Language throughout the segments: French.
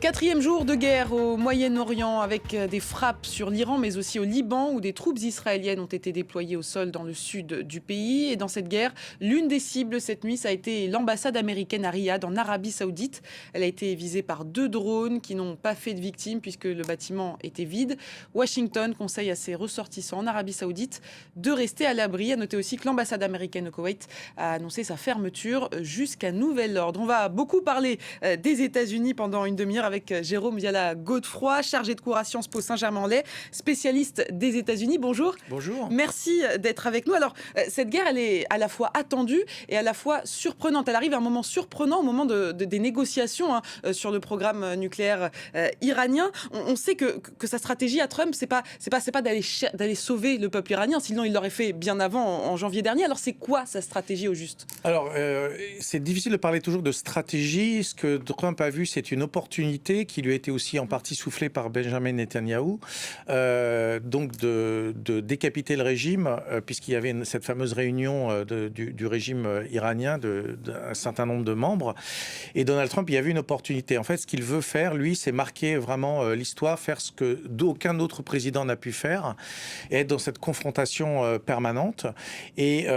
Quatrième jour de guerre au Moyen-Orient avec des frappes sur l'Iran mais aussi au Liban où des troupes israéliennes ont été déployées au sol dans le sud du pays. Et dans cette guerre, l'une des cibles cette nuit, ça a été l'ambassade américaine à Riyad en Arabie Saoudite. Elle a été visée par 2 drones qui n'ont pas fait de victimes puisque le bâtiment était vide. Washington conseille à ses ressortissants en Arabie Saoudite de rester à l'abri. À noter aussi que l'ambassade américaine au Koweït a annoncé sa fermeture jusqu'à nouvel ordre. On va beaucoup parler des États-Unis pendant une demi-heure avec Jérôme Viala-Godefroy, chargé de cours à Sciences Po Saint-Germain-en-Laye, spécialiste des États-Unis. Bonjour. Bonjour. Merci d'être avec nous. Alors, cette guerre, elle est à la fois attendue et à la fois surprenante. Elle arrive à un moment surprenant, au moment des négociations sur le programme nucléaire iranien. On sait que sa stratégie à Trump, c'est pas d'aller sauver le peuple iranien, sinon il l'aurait fait bien avant, en janvier dernier. Alors, c'est quoi sa stratégie au juste ? Alors, c'est difficile de parler toujours de stratégie. Ce que Trump a vu, c'est une opportunité qui lui a été aussi en partie soufflée par Benjamin Netanyahou, donc de décapiter le régime, puisqu'il y avait cette fameuse réunion du régime iranien d'un certain nombre de membres. Et Donald Trump, il y avait une opportunité. En fait, ce qu'il veut faire, lui, c'est marquer vraiment l'histoire, faire ce que aucun autre président n'a pu faire, et être dans cette confrontation permanente, et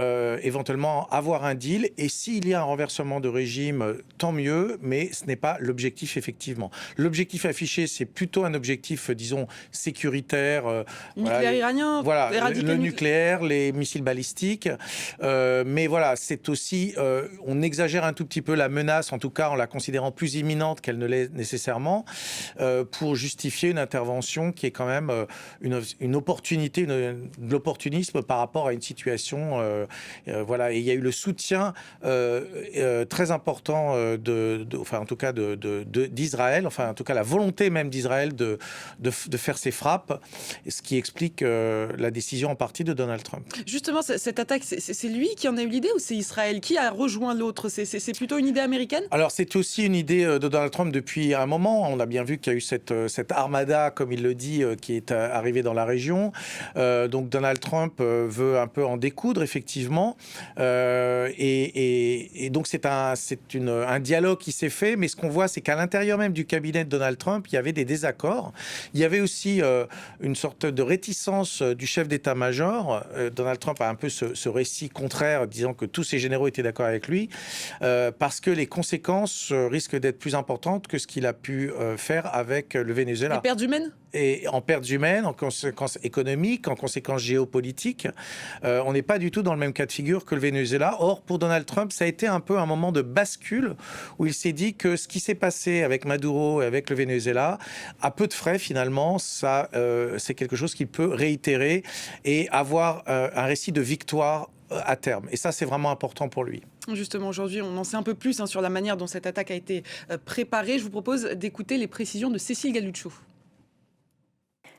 éventuellement avoir un deal. Et s'il y a un renversement de régime, tant mieux, mais ce n'est pas l'objectif, effectivement. L'objectif affiché, c'est plutôt un objectif, disons, sécuritaire. Nucléaire iranien, voilà, le nucléaire, les missiles balistiques. Mais voilà, c'est aussi... on exagère un tout petit peu la menace, en tout cas en la considérant plus imminente qu'elle ne l'est nécessairement, pour justifier une intervention qui est quand même une opportunité, de l'opportunisme par rapport à une situation... voilà, et il y a eu le soutien très important enfin, en tout cas d'Israël, enfin en tout cas la volonté même d'Israël de faire ses frappes, ce qui explique la décision en partie de Donald Trump. Justement, cette attaque, c'est lui qui en a eu l'idée ou c'est Israël qui a rejoint l'autre ? C'est plutôt une idée américaine ? Alors c'est aussi une idée de Donald Trump depuis un moment. On a bien vu qu'il y a eu cette armada, comme il le dit, qui est arrivée dans la région. Donc Donald Trump veut un peu en découdre, effectivement. Et donc c'est un dialogue qui s'est fait, mais ce qu'on voit, c'est qu'à l'intérieur même du cabinet de Donald Trump, il y avait des désaccords. Il y avait aussi une sorte de réticence du chef d'état-major. Donald Trump a un peu ce récit contraire, disant que tous ses généraux étaient d'accord avec lui, parce que les conséquences risquent d'être plus importantes que ce qu'il a pu faire avec le Venezuela. Les pertes humaines ? Et en pertes humaines, en conséquences économiques, en conséquences géopolitiques. On n'est pas du tout dans le même cas de figure que le Venezuela. Or, pour Donald Trump, ça a été un peu un moment de bascule où il s'est dit que ce qui s'est passé avec Maduro et avec le Venezuela, à peu de frais finalement, ça, c'est quelque chose qu'il peut réitérer et avoir un récit de victoire à terme. Et ça, c'est vraiment important pour lui. Justement, aujourd'hui, on en sait un peu plus sur la manière dont cette attaque a été préparée. Je vous propose d'écouter les précisions de Cécile Galluccio.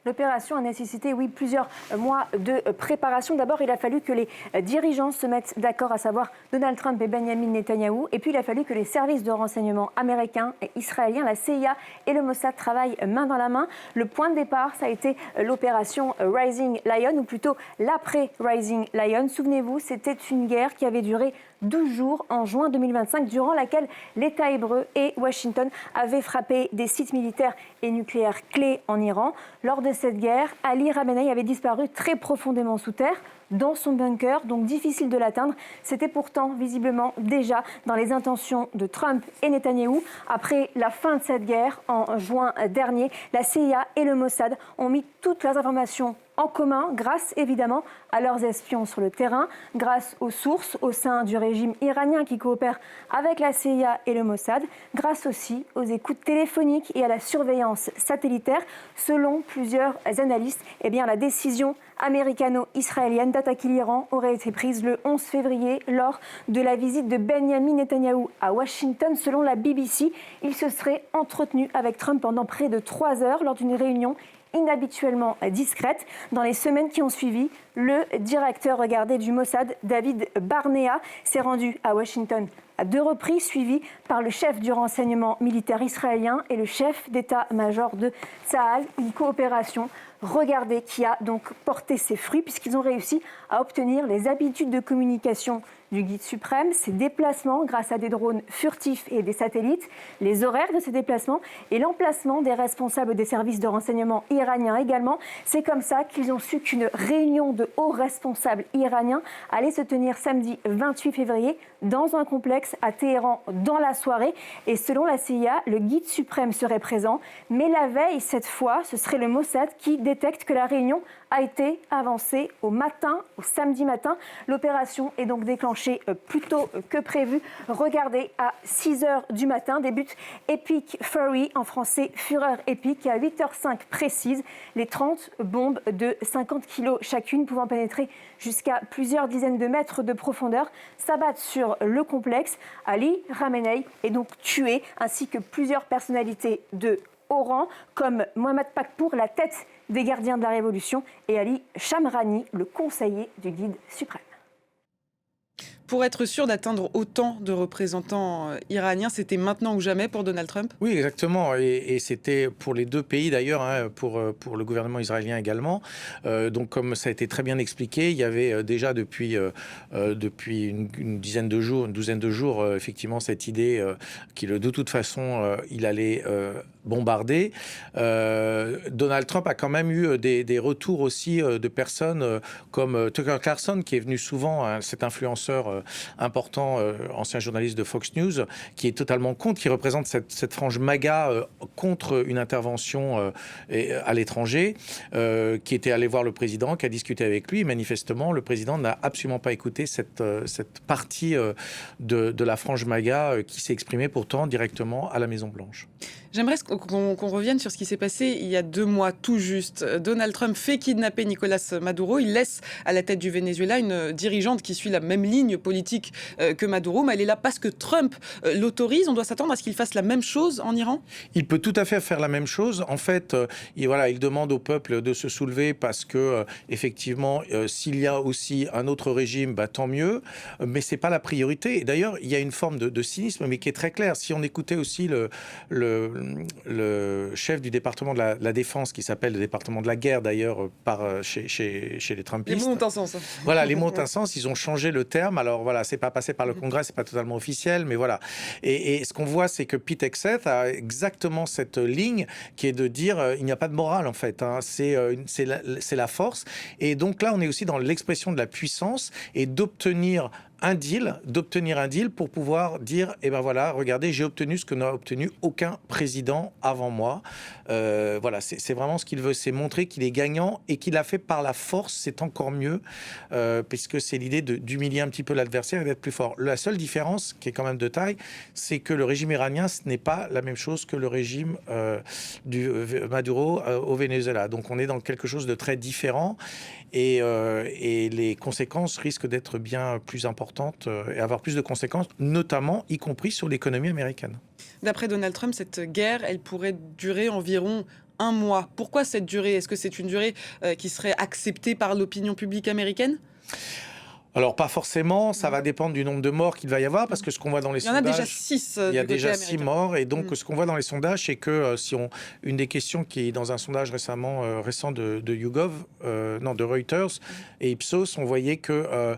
L'opération a nécessité, oui, plusieurs mois de préparation. D'abord, il a fallu que les dirigeants se mettent d'accord, à savoir Donald Trump et Benjamin Netanyahou. Et puis, il a fallu que les services de renseignement américains et israéliens, la CIA et le Mossad, travaillent main dans la main. Le point de départ, ça a été l'opération Rising Lion, ou plutôt l'après-Rising Lion. Souvenez-vous, c'était une guerre qui avait duré 12 jours en juin 2025, durant laquelle l'État hébreu et Washington avaient frappé des sites militaires et nucléaires clés en Iran. Lors de cette guerre, Ali Khamenei avait disparu très profondément sous terre, dans son bunker, donc difficile de l'atteindre. C'était pourtant visiblement déjà dans les intentions de Trump et Netanyahou. Après la fin de cette guerre, en juin dernier, la CIA et le Mossad ont mis toutes leurs informations en commun, grâce évidemment à leurs espions sur le terrain, grâce aux sources au sein du régime iranien qui coopèrent avec la CIA et le Mossad, grâce aussi aux écoutes téléphoniques et à la surveillance satellitaire. Selon plusieurs analystes, la décision américano-israélienne d'attaquer l'Iran aurait été prise le 11 février lors de la visite de Benjamin Netanyahou à Washington. Selon la BBC, il se serait entretenu avec Trump pendant près de 3 heures lors d'une réunion inhabituellement discrète. Dans les semaines qui ont suivi, le directeur regardé du Mossad, David Barnea, s'est rendu à Washington à 2 reprises, suivi par le chef du renseignement militaire israélien et le chef d'état-major de Tsahal. Une coopération, regardez, qui a donc porté ses fruits puisqu'ils ont réussi à obtenir les habitudes de communication du guide suprême, ses déplacements grâce à des drones furtifs et des satellites, les horaires de ces déplacements et l'emplacement des responsables des services de renseignement iraniens également. C'est comme ça qu'ils ont su qu'une réunion de hauts responsables iraniens allait se tenir samedi 28 février dans un complexe à Téhéran dans la soirée. Et selon la CIA, le guide suprême serait présent. Mais la veille, cette fois, ce serait le Mossad qui détecte que la réunion a été avancée au samedi matin. L'opération est donc déclenchée plus tôt que prévu. Regardez, à 6h du matin, débute Epic Fury, en français Fureur épique, et à 8h05 précise, les 30 bombes de 50 kg chacune, pouvant pénétrer jusqu'à plusieurs dizaines de mètres de profondeur, s'abattent sur le complexe. Ali Khamenei est donc tué, ainsi que plusieurs personnalités de haut rang, comme Mohammad Pakpour, la tête des gardiens de la Révolution, et Ali Shamrani, le conseiller du guide suprême. Pour être sûr d'atteindre autant de représentants iraniens, c'était maintenant ou jamais pour Donald Trump? Oui, exactement. Et c'était pour les deux pays d'ailleurs, hein, pour le gouvernement israélien également. Donc, comme ça a été très bien expliqué, il y avait déjà depuis une douzaine de jours, effectivement, cette idée qu'il, de toute façon, il allait bombarder. Donald Trump a quand même eu des retours aussi de personnes comme Tucker Carlson, qui est venu souvent, hein, cet influenceur important, ancien journaliste de Fox News, qui est totalement contre, qui représente cette frange MAGA contre une intervention à l'étranger, qui était allé voir le président, qui a discuté avec lui. Manifestement, le président n'a absolument pas écouté cette partie de la frange MAGA qui s'est exprimée pourtant directement à la Maison-Blanche. J'aimerais qu'on revienne sur ce qui s'est passé il y a 2 mois tout juste. Donald Trump fait kidnapper Nicolas Maduro. Il laisse à la tête du Venezuela une dirigeante qui suit la même ligne politique que Maduro. Mais elle est là parce que Trump l'autorise. On doit s'attendre à ce qu'il fasse la même chose en Iran? Il peut tout à fait faire la même chose. En fait, il demande au peuple de se soulever parce que, effectivement, s'il y a aussi un autre régime, tant mieux. Mais c'est pas la priorité. Et d'ailleurs, il y a une forme de cynisme, mais qui est très claire. Si on écoutait aussi le chef du département de la défense, qui s'appelle le département de la guerre d'ailleurs chez les Trumpistes. Les mots ont un sens. Voilà, les mots ont un sens. Ils ont changé le terme. Alors voilà, c'est pas passé par le Congrès, c'est pas totalement officiel, mais voilà. Et ce qu'on voit, c'est que Pete Hegseth a exactement cette ligne qui est de dire il n'y a pas de morale en fait. Hein. C'est la force. Et donc là, on est aussi dans l'expression de la puissance et d'obtenir un deal pour pouvoir dire, eh ben voilà, regardez, j'ai obtenu ce que n'a obtenu aucun président avant moi. Voilà, c'est vraiment ce qu'il veut, c'est montrer qu'il est gagnant et qu'il l'a fait par la force, c'est encore mieux, puisque c'est l'idée d'humilier un petit peu l'adversaire et d'être plus fort. La seule différence, qui est quand même de taille, c'est que le régime iranien, ce n'est pas la même chose que le régime du Maduro au Venezuela. Donc on est dans quelque chose de très différent et les conséquences risquent d'être bien plus importantes et avoir plus de conséquences, notamment, y compris sur l'économie américaine. D'après Donald Trump, cette guerre, elle pourrait durer environ 1 mois. Pourquoi cette durée? Est-ce que c'est une durée qui serait acceptée par l'opinion publique américaine? Alors, pas forcément, ça va dépendre du nombre de morts qu'il va y avoir, parce que ce qu'on voit dans les sondages... Il y en a déjà 6 Il y a déjà 6 morts, et donc ce qu'on voit dans les sondages, c'est que une des questions qui est dans un sondage récent de YouGov, de Reuters et Ipsos, on voyait que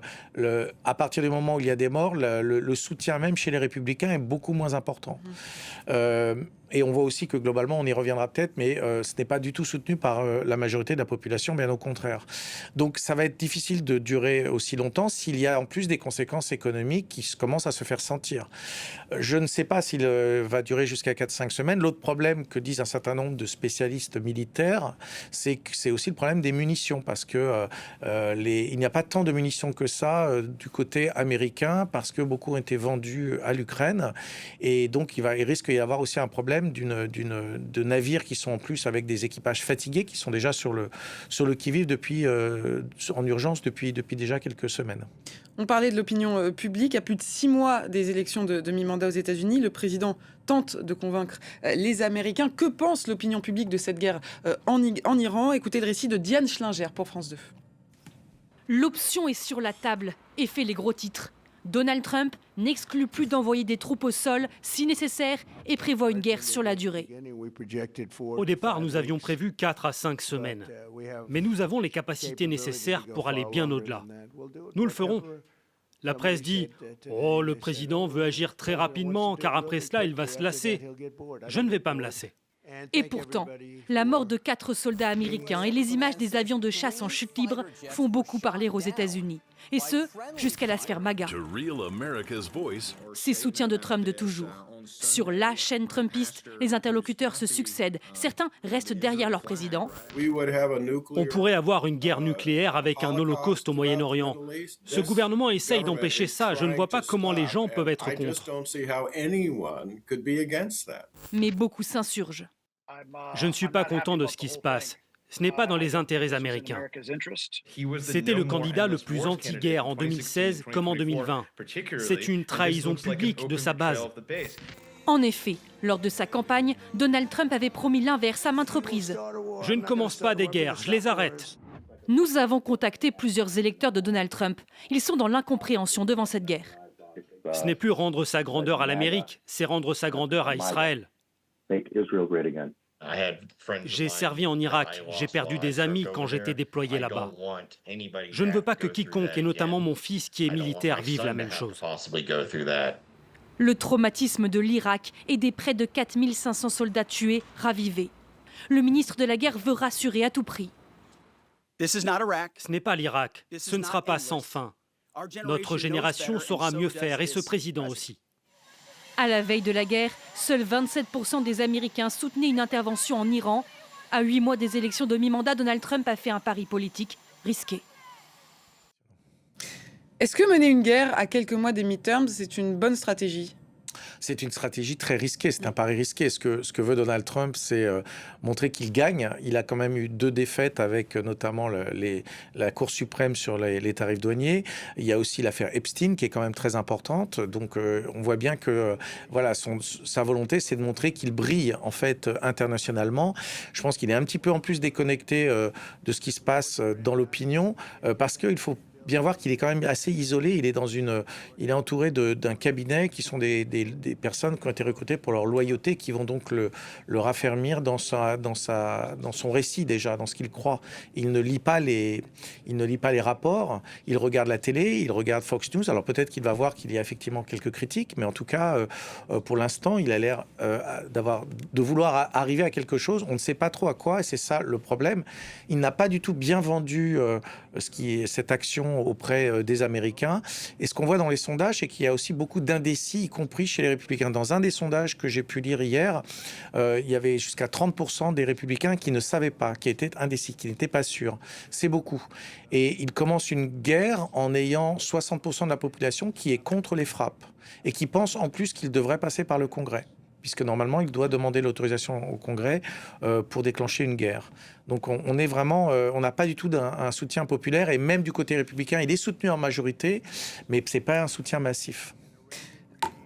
à partir du moment où il y a des morts, le soutien même chez les républicains est beaucoup moins important. Et on voit aussi que globalement, on y reviendra peut-être, mais ce n'est pas du tout soutenu par la majorité de la population, bien au contraire. Donc ça va être difficile de durer aussi longtemps s'il y a en plus des conséquences économiques qui commencent à se faire sentir. Je ne sais pas s'il va durer jusqu'à 4-5 semaines. L'autre problème que disent un certain nombre de spécialistes militaires, c'est que c'est aussi le problème des munitions, parce que il n'y a pas tant de munitions que ça du côté américain, parce que beaucoup ont été vendus à l'Ukraine, et donc il risque d'y avoir aussi un problème de navires qui sont en plus avec des équipages fatigués, qui sont déjà sur le qui-vive en urgence depuis déjà quelques semaines. On parlait de l'opinion publique. À plus de 6 mois des élections de mi-mandat aux États-Unis, le président tente de convaincre les Américains. Que pense l'opinion publique de cette guerre en Iran? Écoutez le récit de Diane Schlinger pour France 2. L'option est sur la table et fait les gros titres. Donald Trump n'exclut plus d'envoyer des troupes au sol si nécessaire et prévoit une guerre sur la durée. Au départ, nous avions prévu 4 à 5 semaines. Mais nous avons les capacités nécessaires pour aller bien au-delà. Nous le ferons. La presse dit « Oh, le président veut agir très rapidement, car après cela, il va se lasser. » Je ne vais pas me lasser. Et pourtant, la mort de 4 soldats américains et les images des avions de chasse en chute libre font beaucoup parler aux États-Unis. Et ce, jusqu'à la sphère MAGA. Ces soutiens de Trump de toujours. Sur la chaîne trumpiste, les interlocuteurs se succèdent. Certains restent derrière leur président. On pourrait avoir une guerre nucléaire avec un holocauste au Moyen-Orient. Ce gouvernement essaye d'empêcher ça. Je ne vois pas comment les gens peuvent être contre. Mais beaucoup s'insurgent. Je ne suis pas content de ce qui se passe. Ce n'est pas dans les intérêts américains. C'était le candidat le plus anti-guerre en 2016 comme en 2020. C'est une trahison publique de sa base. En effet, lors de sa campagne, Donald Trump avait promis l'inverse à maintes reprises. Je ne commence pas des guerres, je les arrête. Nous avons contacté plusieurs électeurs de Donald Trump. Ils sont dans l'incompréhension devant cette guerre. Ce n'est plus rendre sa grandeur à l'Amérique, c'est rendre sa grandeur à Israël. J'ai servi en Irak, j'ai perdu des amis quand j'étais déployé là-bas. Je ne veux pas que quiconque, et notamment mon fils qui est militaire, vive la même chose. Le traumatisme de l'Irak et des près de 4500 soldats tués ravivés. Le ministre de la Guerre veut rassurer à tout prix. Ce n'est pas l'Irak, ce ne sera pas sans fin. Notre génération saura mieux faire, et ce président aussi. À la veille de la guerre, seuls 27% des Américains soutenaient une intervention en Iran. À 8 mois des élections de mi-mandat, Donald Trump a fait un pari politique risqué. Est-ce que mener une guerre à quelques mois des midterms, c'est une bonne stratégie ? C'est une stratégie très risquée, c'est un pari risqué. Ce que veut Donald Trump, c'est montrer qu'il gagne. Il a quand même eu 2 défaites avec notamment la Cour suprême sur les tarifs douaniers. Il y a aussi l'affaire Epstein qui est quand même très importante. Donc on voit bien que voilà, sa volonté, c'est de montrer qu'il brille en fait internationalement. Je pense qu'il est un petit peu en plus déconnecté de ce qui se passe dans l'opinion parce qu'il faut bien voir qu'il est quand même assez isolé. Il est entouré d'un cabinet qui sont des personnes qui ont été recrutées pour leur loyauté, qui vont donc le raffermir dans son récit déjà, dans ce qu'il croit. Il ne lit pas les rapports. Il regarde la télé, il regarde Fox News. Alors peut-être qu'il va voir qu'il y a effectivement quelques critiques, mais en tout cas, pour l'instant, il a l'air de vouloir arriver à quelque chose. On ne sait pas trop à quoi, et c'est ça le problème. Il n'a pas du tout bien vendu cette action auprès des Américains. Et ce qu'on voit dans les sondages, c'est qu'il y a aussi beaucoup d'indécis, y compris chez les Républicains. Dans un des sondages que j'ai pu lire hier, il y avait jusqu'à 30% des Républicains qui ne savaient pas, qui étaient indécis, qui n'étaient pas sûrs. C'est beaucoup. Et il commence une guerre en ayant 60% de la population qui est contre les frappes et qui pense en plus qu'il devrait passer par le Congrès, puisque normalement, il doit demander l'autorisation au Congrès pour déclencher une guerre. Donc on n'a pas du tout un soutien populaire, et même du côté républicain, il est soutenu en majorité, mais ce n'est pas un soutien massif.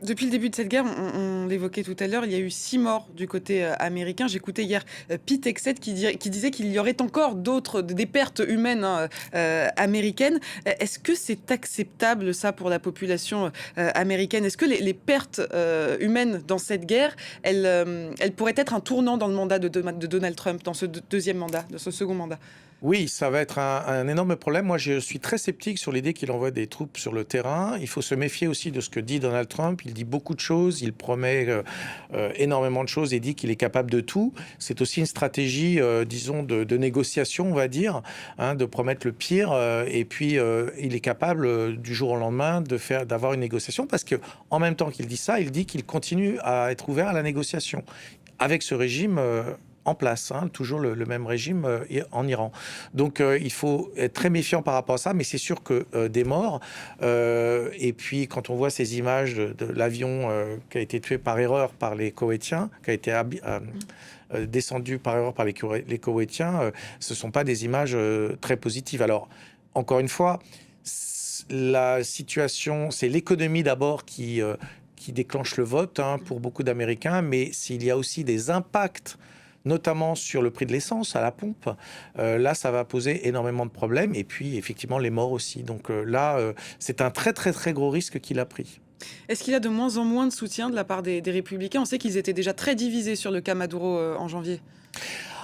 Depuis le début de cette guerre, on l'évoquait tout à l'heure, il y a eu 6 morts du côté américain. J'écoutais hier Pete Hegseth qui disait qu'il y aurait encore des pertes humaines américaines. Est-ce que c'est acceptable ça pour la population américaine ? Est-ce que les pertes humaines dans cette guerre, elles pourraient être un tournant dans le mandat de Donald Trump, dans ce deuxième mandat, dans ce second mandat ? Oui, ça va être un énorme problème. Moi, je suis très sceptique sur l'idée qu'il envoie des troupes sur le terrain. Il faut se méfier aussi de ce que dit Donald Trump. Il dit beaucoup de choses, il promet énormément de choses et dit qu'il est capable de tout. C'est aussi une stratégie, disons, de négociation, on va dire, de promettre le pire. Et puis, il est capable, du jour au lendemain, d'avoir une négociation parce qu'en même temps qu'il dit ça, il dit qu'il continue à être ouvert à la négociation avec ce régime en place, toujours le même régime en Iran. Donc il faut être très méfiant par rapport à ça, mais c'est sûr que des morts, et puis quand on voit ces images de l'avion qui a été tué par erreur par les Koweïtiens, qui a été descendu par erreur par les Koweïtiens, ce ne sont pas des images très positives. Alors, encore une fois, la situation, c'est l'économie d'abord qui déclenche le vote pour beaucoup d'Américains, mais s'il y a aussi des impacts notamment sur le prix de l'essence à la pompe, là, ça va poser énormément de problèmes. Et puis, effectivement, les morts aussi. Donc là, c'est un très, très, très gros risque qu'il a pris. Est-ce qu'il y a de moins en moins de soutien de la part des Républicains ? On sait qu'ils étaient déjà très divisés sur le cas Maduro en janvier.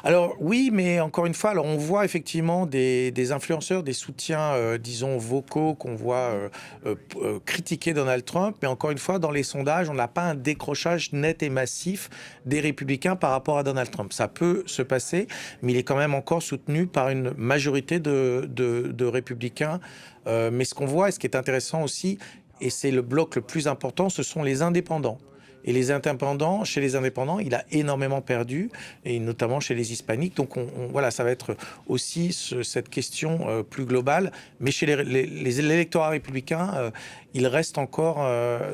Alors oui, mais encore une fois, alors on voit effectivement des influenceurs, des soutiens, disons, vocaux qu'on voit critiquer Donald Trump, mais encore une fois, dans les sondages, on n'a pas un décrochage net et massif des républicains par rapport à Donald Trump. Ça peut se passer, mais il est quand même encore soutenu par une majorité de républicains. Mais ce qu'on voit, et ce qui est intéressant aussi, et c'est le bloc le plus important, ce sont les indépendants. Et chez les indépendants, il a énormément perdu, et notamment chez les hispaniques. Donc voilà, ça va être aussi cette question plus globale. Mais chez l'électorat républicain, il reste encore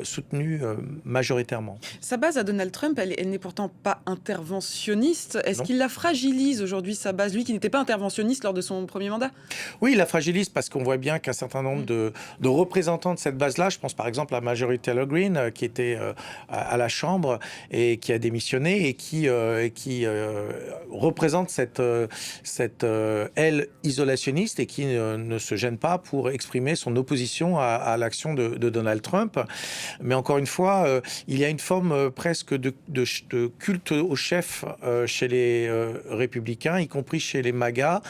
soutenu majoritairement. Sa base à Donald Trump, elle n'est pourtant pas interventionniste. Est-ce qu'il la fragilise aujourd'hui, sa base, lui qui n'était pas interventionniste lors de son premier mandat? Oui, il la fragilise parce qu'on voit bien qu'un certain nombre de représentants de cette base-là, je pense par exemple à Marjorie Taylor Greene, qui était à la Chambre et qui a démissionné et qui représente cette aile isolationniste et qui ne se gêne pas pour exprimer son opposition à l'action de Donald Trump. Mais encore une fois, il y a une forme presque de culte au chef chez les républicains, y compris chez les MAGA.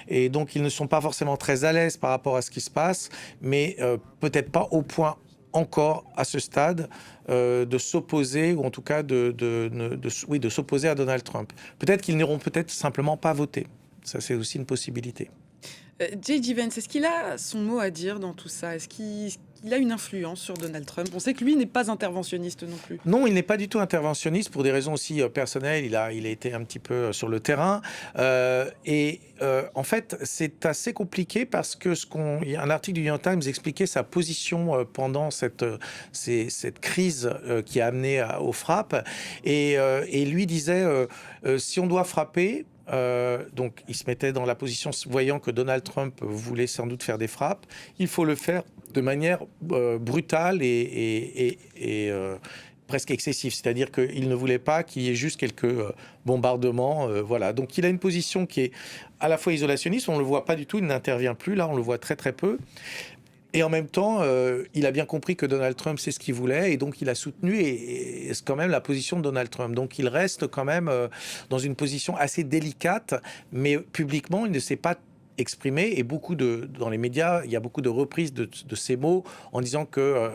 Et donc, ils ne sont pas forcément très à l'aise par rapport à ce qui se passe, mais peut-être pas au point encore à ce stade de s'opposer, ou en tout cas de s'opposer à Donald Trump. Peut-être qu'ils n'iront simplement pas voter. Ça, c'est aussi une possibilité. J.D. Vance, est-ce qu'il a son mot à dire dans tout ça? Est-ce qu'il a une influence sur Donald Trump? On sait que lui n'est pas interventionniste non plus. Non, il n'est pas du tout interventionniste pour des raisons aussi personnelles. Il a été un petit peu sur le terrain. En fait, c'est assez compliqué parce que il y a un article du New York Times expliquait sa position pendant cette crise qui a amené aux frappes. Et lui disait, si on doit frapper, donc il se mettait dans la position, voyant que Donald Trump voulait sans doute faire des frappes, il faut le faire de manière brutale et presque excessif, c'est-à-dire qu'il ne voulait pas qu'il y ait juste quelques bombardements, voilà. Donc il a une position qui est à la fois isolationniste, on ne le voit pas du tout, il n'intervient plus, là on le voit très très peu. Et en même temps, il a bien compris que Donald Trump, c'est ce qu'il voulait, et donc il a soutenu et c'est quand même la position de Donald Trump. Donc il reste quand même dans une position assez délicate, mais publiquement, il ne s'est pas exprimé, et dans les médias, il y a beaucoup de reprises de ces mots en disant que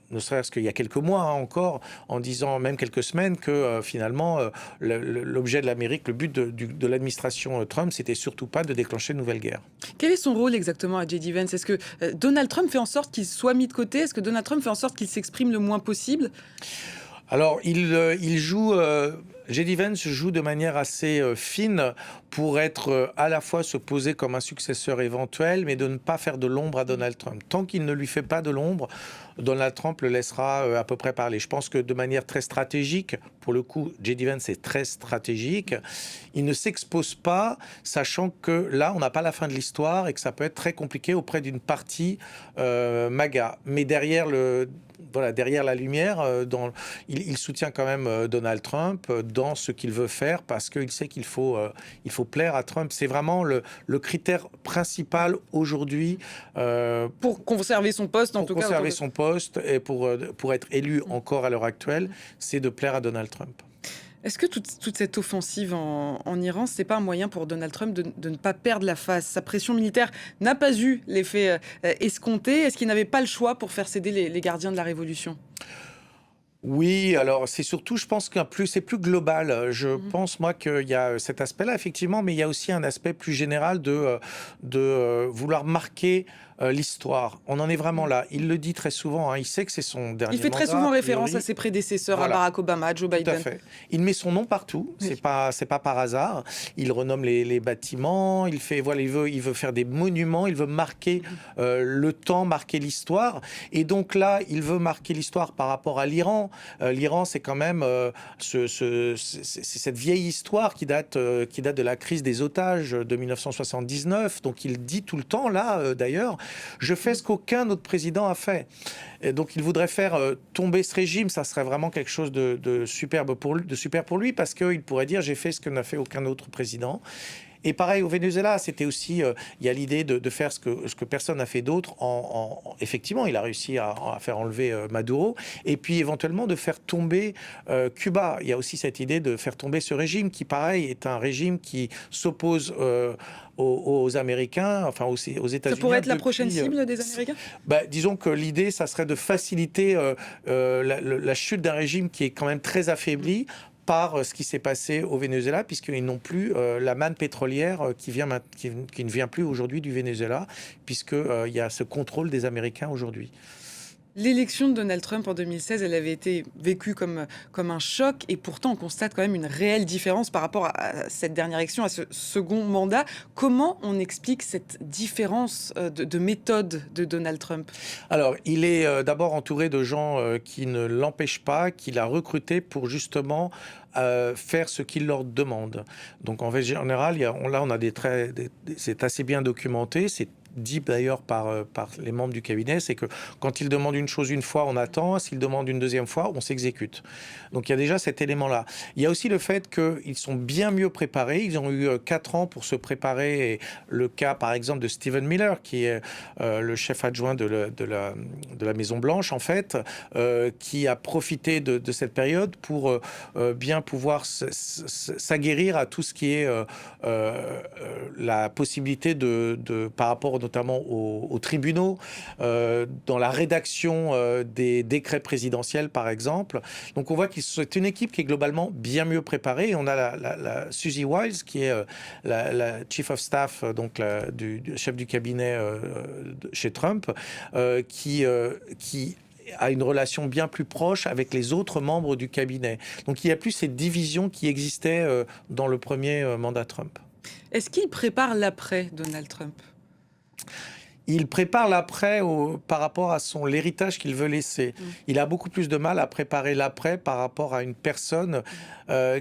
ne serait-ce qu'il y a quelques mois encore, en disant même quelques semaines que finalement l'objet de l'Amérique, le but de l'administration Trump, c'était surtout pas de déclencher une nouvelle guerre. Quel est son rôle exactement à J.D. Vance? Est-ce que Donald Trump fait en sorte qu'il soit mis de côté? Est-ce que Donald Trump fait en sorte qu'il s'exprime le moins possible? Alors, il joue... J.D. Vance joue de manière assez fine pour être à la fois se poser comme un successeur éventuel, mais de ne pas faire de l'ombre à Donald Trump. Tant qu'il ne lui fait pas de l'ombre, Donald Trump le laissera à peu près parler. Je pense que de manière très stratégique, pour le coup, J.D. Vance est très stratégique, il ne s'expose pas, sachant que là, on n'a pas la fin de l'histoire et que ça peut être très compliqué auprès d'une partie MAGA. Mais derrière la lumière, il soutient quand même Donald Trump dans ce qu'il veut faire, parce qu'il sait qu'il faut plaire à Trump. C'est vraiment le critère principal aujourd'hui. Pour conserver son poste, en tout cas. Pour conserver son poste et pour être élu encore à l'heure actuelle, c'est de plaire à Donald Trump. Est-ce que toute cette offensive en Iran, c'est pas un moyen pour Donald Trump de ne pas perdre la face? Sa pression militaire n'a pas eu l'effet escompté. Est-ce qu'il n'avait pas le choix pour faire céder les gardiens de la révolution? Oui, alors c'est surtout, je pense que c'est plus global. Je pense, moi, qu'il y a cet aspect-là, effectivement, mais il y a aussi un aspect plus général de vouloir marquer l'histoire. On en est vraiment là. Il le dit très souvent, il sait que c'est son dernier mandat. Il fait très souvent référence à ses prédécesseurs, à Barack Obama, à Joe Biden. Tout à fait. Il met son nom partout, c'est pas par hasard. Il renomme les bâtiments, il veut faire des monuments, il veut marquer le temps, marquer l'histoire. Et donc là, il veut marquer l'histoire par rapport à l'Iran. L'Iran, c'est quand même c'est cette vieille histoire qui date de la crise des otages de 1979. Donc il dit tout le temps, là, d'ailleurs, je fais ce qu'aucun autre président a fait. Et donc il voudrait faire tomber ce régime. Ça serait vraiment quelque chose de super pour lui, parce qu'il pourrait dire, j'ai fait ce que n'a fait aucun autre président. Et pareil au Venezuela, c'était aussi, il y a l'idée de faire ce que personne n'a fait d'autre. Effectivement, il a réussi à faire enlever Maduro, et puis éventuellement de faire tomber Cuba. Il y a aussi cette idée de faire tomber ce régime qui, pareil, est un régime qui s'oppose aux Américains, enfin aux États-Unis. Ça pourrait être la prochaine cible des Américains ? Disons que l'idée, ça serait de faciliter la chute d'un régime qui est quand même très affaibli par ce qui s'est passé au Venezuela, puisqu'ils n'ont plus la manne pétrolière qui ne vient plus aujourd'hui du Venezuela, puisqu'il y a ce contrôle des Américains aujourd'hui. L'élection de Donald Trump en 2016, elle avait été vécue comme un choc, et pourtant on constate quand même une réelle différence par rapport à cette dernière élection, à ce second mandat. Comment on explique cette différence de méthode de Donald Trump ? Alors, il est d'abord entouré de gens qui ne l'empêchent pas, qu'il a recruté pour justement faire ce qu'il leur demande. Donc en général, on a c'est assez bien documenté, c'est dit d'ailleurs par les membres du cabinet, c'est que quand il demande une chose une fois, on attend. S'il demande une deuxième fois, on s'exécute. Donc il y a déjà cet élément-là. Il y a aussi le fait qu'ils sont bien mieux préparés. Ils ont eu 4 ans pour se préparer. Et le cas, par exemple, de Stephen Miller, qui est le chef adjoint de la Maison-Blanche, en fait, qui a profité de cette période pour bien pouvoir s'aguerrir à tout ce qui est la possibilité par rapport notamment aux tribunaux, dans la rédaction des décrets présidentiels, par exemple. Donc on voit que c'est une équipe qui est globalement bien mieux préparée. Et on a la Susie Wiles, qui est la Chief of Staff, donc du chef du cabinet chez Trump, qui a une relation bien plus proche avec les autres membres du cabinet. Donc il n'y a plus cette division qui existait dans le premier mandat Trump. Est-ce qu'il prépare l'après Donald Trump ? Il prépare l'après par rapport à l'héritage qu'il veut laisser. Il a beaucoup plus de mal à préparer l'après par rapport à une personne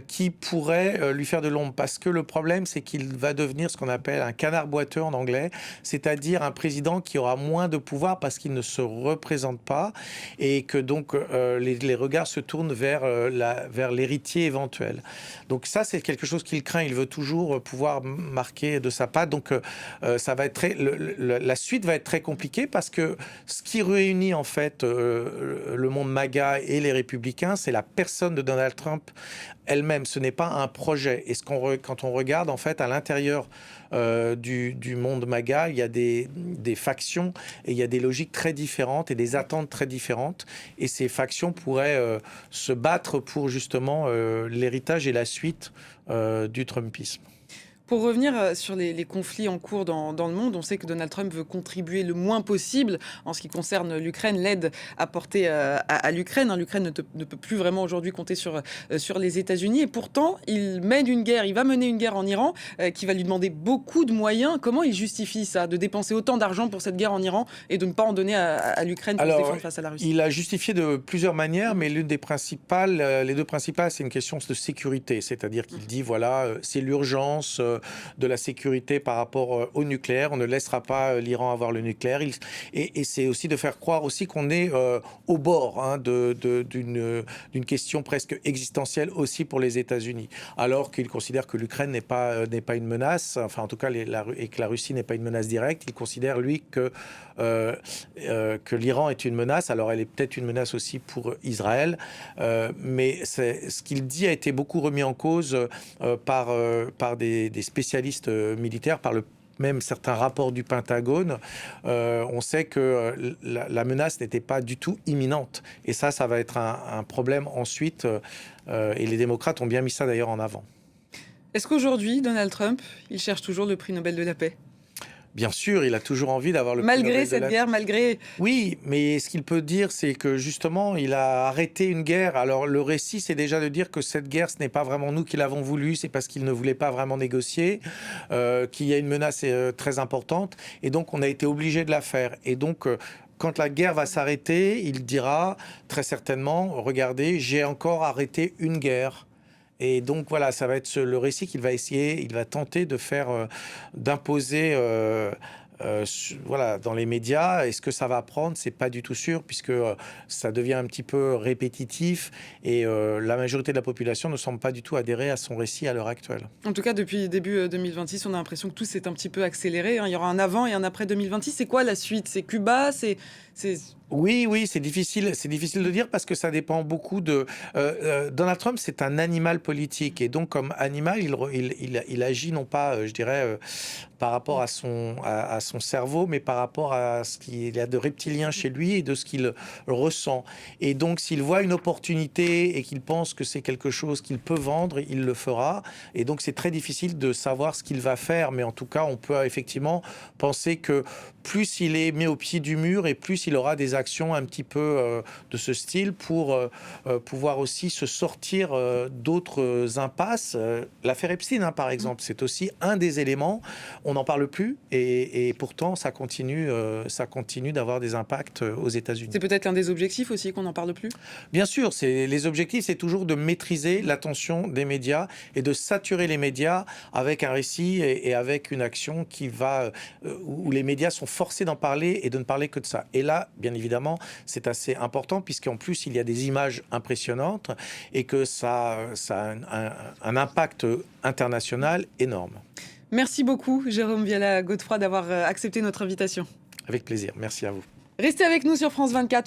qui pourrait lui faire de l'ombre. Parce que le problème, c'est qu'il va devenir ce qu'on appelle un canard boiteux en anglais, c'est-à-dire un président qui aura moins de pouvoir parce qu'il ne se représente pas, et que donc les regards se tournent vers l'héritier éventuel. Donc ça, c'est quelque chose qu'il craint. Il veut toujours pouvoir marquer de sa patte. Donc ça va être la suite va être très compliquée, parce que ce qui réunit en fait le monde MAGA et les républicains, c'est la personne de Donald Trump elle-même. Ce n'est pas un projet. Et quand on regarde en fait à l'intérieur du monde MAGA, il y a des factions et il y a des logiques très différentes et des attentes très différentes. Et ces factions pourraient se battre pour justement l'héritage et la suite du Trumpisme. Pour revenir sur les conflits en cours dans le monde, on sait que Donald Trump veut contribuer le moins possible en ce qui concerne l'Ukraine, l'aide apportée à l'Ukraine. L'Ukraine ne peut plus vraiment aujourd'hui compter sur les États-Unis. Et pourtant, il va mener une guerre en Iran qui va lui demander beaucoup de moyens. Comment il justifie ça, de dépenser autant d'argent pour cette guerre en Iran et de ne pas en donner à l'Ukraine pour se défendre face à la Russie ? Il a justifié de plusieurs manières, mais les deux principales, c'est une question de sécurité. C'est-à-dire qu'il dit, voilà, c'est l'urgence de la sécurité par rapport au nucléaire. On ne laissera pas l'Iran avoir le nucléaire. Et c'est aussi de faire croire aussi qu'on est au bord d'une question presque existentielle aussi pour les États-Unis. Alors qu'il considère que l'Ukraine n'est pas une menace, enfin en tout cas, et que la Russie n'est pas une menace directe. Il considère, lui, que l'Iran est une menace. Alors elle est peut-être une menace aussi pour Israël, mais ce qu'il dit a été beaucoup remis en cause par des spécialistes militaires, par même certains rapports du Pentagone. On sait que la menace n'était pas du tout imminente. Et ça va être un problème ensuite. Et les démocrates ont bien mis ça d'ailleurs en avant. Est-ce qu'aujourd'hui, Donald Trump, il cherche toujours le prix Nobel de la paix ? Bien sûr, il a toujours envie d'avoir le prix Nobel de la paix. Malgré cette guerre, malgré... Oui, mais ce qu'il peut dire, c'est que justement, il a arrêté une guerre. Alors, le récit, c'est déjà de dire que cette guerre, ce n'est pas vraiment nous qui l'avons voulu, c'est parce qu'il ne voulait pas vraiment négocier, qu'il y a une menace très importante, et donc on a été obligé de la faire. Et donc... quand la guerre va s'arrêter, il dira très certainement, regardez, j'ai encore arrêté une guerre. Et donc voilà, ça va être le récit qu'il va essayer, il va tenter de faire, d'imposer voilà, dans les médias. Est-ce que ça va prendre? C'est pas du tout sûr, puisque ça devient un petit peu répétitif et la majorité de la population ne semble pas du tout adhérer à son récit à l'heure actuelle. En tout cas, depuis début 2026, on a l'impression que tout s'est un petit peu accéléré, hein. Il y aura un avant et un après 2026. C'est quoi la suite? C'est Cuba? C'est... Oui, c'est difficile de dire parce que ça dépend beaucoup de... Donald Trump, c'est un animal politique et donc comme animal, il agit non pas, je dirais, par rapport à son cerveau, mais par rapport à ce qu'il y a de reptilien chez lui et de ce qu'il ressent. Et donc, s'il voit une opportunité et qu'il pense que c'est quelque chose qu'il peut vendre, il le fera. Et donc, c'est très difficile de savoir ce qu'il va faire, mais en tout cas, on peut effectivement penser que plus il est mis au pied du mur et plus il aura des actions un petit peu de ce style pour pouvoir aussi se sortir d'autres impasses. L'affaire Epstein, hein, par exemple, c'est aussi un des éléments. On n'en parle plus et pourtant ça continue d'avoir des impacts aux États-Unis. C'est peut-être l'un des objectifs aussi qu'on n'en parle plus. Bien sûr, les objectifs, c'est toujours de maîtriser l'attention des médias et de saturer les médias avec un récit et avec une action qui va où les médias sont forcés d'en parler et de ne parler que de ça. Et là, bien évidemment, c'est assez important puisqu'en plus, il y a des images impressionnantes et que ça a un impact international énorme. Merci beaucoup, Jérôme Viala-Godefroy, d'avoir accepté notre invitation. Avec plaisir. Merci à vous. Restez avec nous sur France 24.